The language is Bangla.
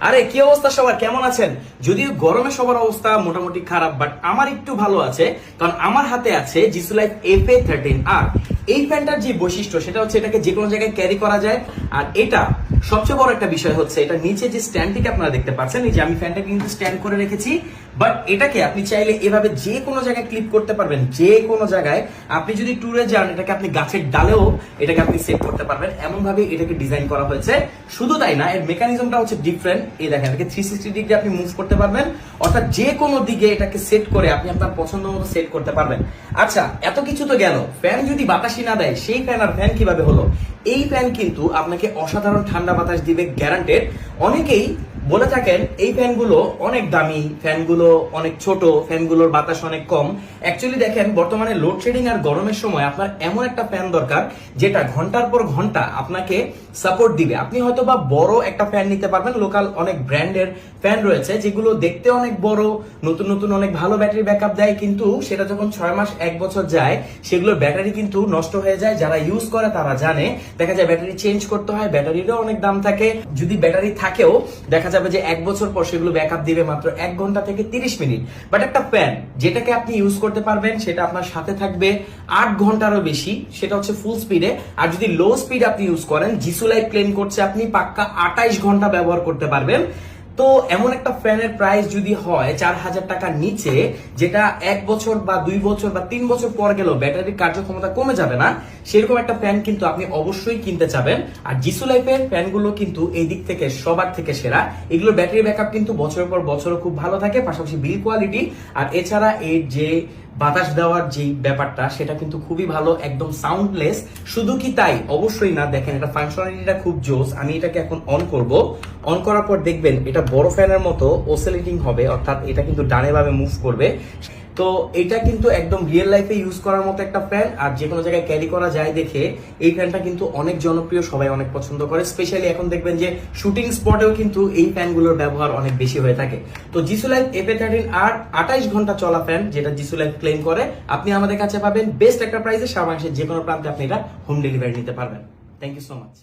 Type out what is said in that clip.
আরে কি অবস্থা সবার, কেমন আছেন? যদিও গরমে সবার অবস্থা মোটামুটি খারাপ, বাট আমার একটু ভালো আছে, কারণ আমার হাতে আছে জিসু লাইফ FA13R। এই ফ্যানটার যে বৈশিষ্ট্য সেটা হচ্ছে এটাকে যে কোনো জায়গায় ক্যারি করা যায়। আর এটা সবচেয়ে বড় একটা বিষয় হচ্ছে এটা নিচে যে স্ট্যান্ডটিকে আপনারা দেখতে পাচ্ছেন, এই যে আমি ফ্যানটা কিন্তু স্ট্যান্ড করে রেখেছি, বাট এটাকে আপনি চাইলে এভাবে যে কোনো জায়গায় ক্লিপ করতে পারবেন। যে কোনো জায়গায় আপনি যদি ট্যুরে যান, এটাকে আপনি গাছের ডালেও এটাকে আপনি সেট করতে পারবেন, এমন ভাবে এটাকে ডিজাইন করা হয়েছে। শুধু তাই না, এর মেকানিজমটা হচ্ছে ডিফারেন্ট। এই দেখেন, এটাকে 360 ডিগ্রি আপনি মুভ করতে পারবেন, অর্থাৎ যে কোনো দিকে এটাকে সেট করে আপনি আপনার পছন্দ মতো সেট করতে পারবেন। আচ্ছা, এত কিছু তো গেল, ফ্যান যদি বাতাসই না দেয় সেই ফ্যান আর ফ্যান কিভাবে হলো? এই ফ্যান কিন্তু আপনাকে অসাধারণ ঠান্ডা বাতাস দিবে, গ্যারান্টেড। অনেকেই বলে থাকেন এই ফ্যানগুলো অনেক দামি, ফ্যানগুলো অনেক ছোট, ফ্যানগুলোর বাতাস অনেক কম। অ্যাকচুয়ালি দেখেন, বর্তমানে লোডশেডিং আর গরমের সময় আপনার এমন একটা ফ্যান দরকার যেটা ঘন্টার পর ঘন্টা আপনাকে সাপোর্ট দিবে। আপনি হয়তো বা বড় একটা ফ্যান নিতে পারবেন, লোকাল অনেক ব্র্যান্ডের ফ্যান রয়েছে যেগুলো দেখতে অনেক বড়, নতুন নতুন অনেক ভালো ব্যাটারি ব্যাকআপ দেয়, কিন্তু সেটা যখন 6 মাস 1 বছর যায় সেগুলোর ব্যাটারি কিন্তু নষ্ট হয়ে যায়। যারা ইউজ করে তারা জানে, দেখা যায় ব্যাটারি চেঞ্জ করতে হয়, ব্যাটারিরও অনেক দাম থাকে। যদি ব্যাটারি থাকেও দেখা যাবে যে 1 বছর পর সেগুলো ব্যাকআপ দিবে মাত্র 1 ঘন্টা থেকে 30 মিনিট। বাট একটা ফ্যান যেটাকে আপনি ইউজ করতে পারবেন সেটা আপনার সাথে থাকবে 8 ঘন্টারও বেশি, সেটা হচ্ছে ফুল স্পিডে। আর যদি লো স্পিড আপনি ইউজ করেন, জিসু লাইফ ক্লেম করছে আপনি পাক্কা 28 ঘন্টা ব্যবহার করতে পারবেন। তো এমন একটা ফ্যানের প্রাইস যদি হয় 4000 টাকার নিচে, যেটা 1 বছর বা 2 বছর বা 3 বছর পর গেলেও ব্যাটারির কার্যক্ষমতা কমে যাবে না, সেরকম একটা ফ্যান কিন্তু আপনি অবশ্যই কিনতে চাবেন। আর জিসু লাইফের ফ্যানগুলো কিন্তু এই দিক থেকে সবার থেকে সেরা। এগুলো ব্যাটারি ব্যাকআপ কিন্তু বছরের পর বছরও খুব ভালো থাকে, পাশাপাশি বিল কোয়ালিটি আর এছাড়া এর যে বাতাস দেওয়ার যে ব্যাপারটা সেটা কিন্তু খুবই ভালো, একদম সাউন্ডলেস। শুধু কি তাই? অবশ্যই না। দেখেন, এটা ফাংশনালিটিটা খুব জোস। আমি এটাকে এখন অন করব, অন করার পর দেখবেন এটা বড় ফ্যানের মতো ওসিলেটিং হবে, অর্থাৎ এটা কিন্তু ডানে বামে মুভ করবে। তো এটা কিন্তু একদম রিয়েল লাইফে ইউজ করার মতো একটা ফ্যান, আর যে কোনো জায়গায় ক্যারি করা যায় দেখে এই ফ্যানটা কিন্তু অনেক জনপ্রিয়, সবাই অনেক পছন্দ করে। স্পেশালি এখন দেখবেন যে শুটিং স্পটেও কিন্তু এই ফ্যানগুলোর ব্যবহার অনেক বেশি হয়ে থাকে। তো জিসু লাইফ FA13R 28 ঘন্টা চলা ফ্যান, যেটা জিসু লাইফ ক্লেম করে, আপনি আমাদের কাছে পাবেন বেস্ট একটা প্রাইসে। সারা বাংলাদেশের যে কোনো প্রান্তে আপনি এটা হোম ডেলিভারি নিতে পারবেন। Thank you so much.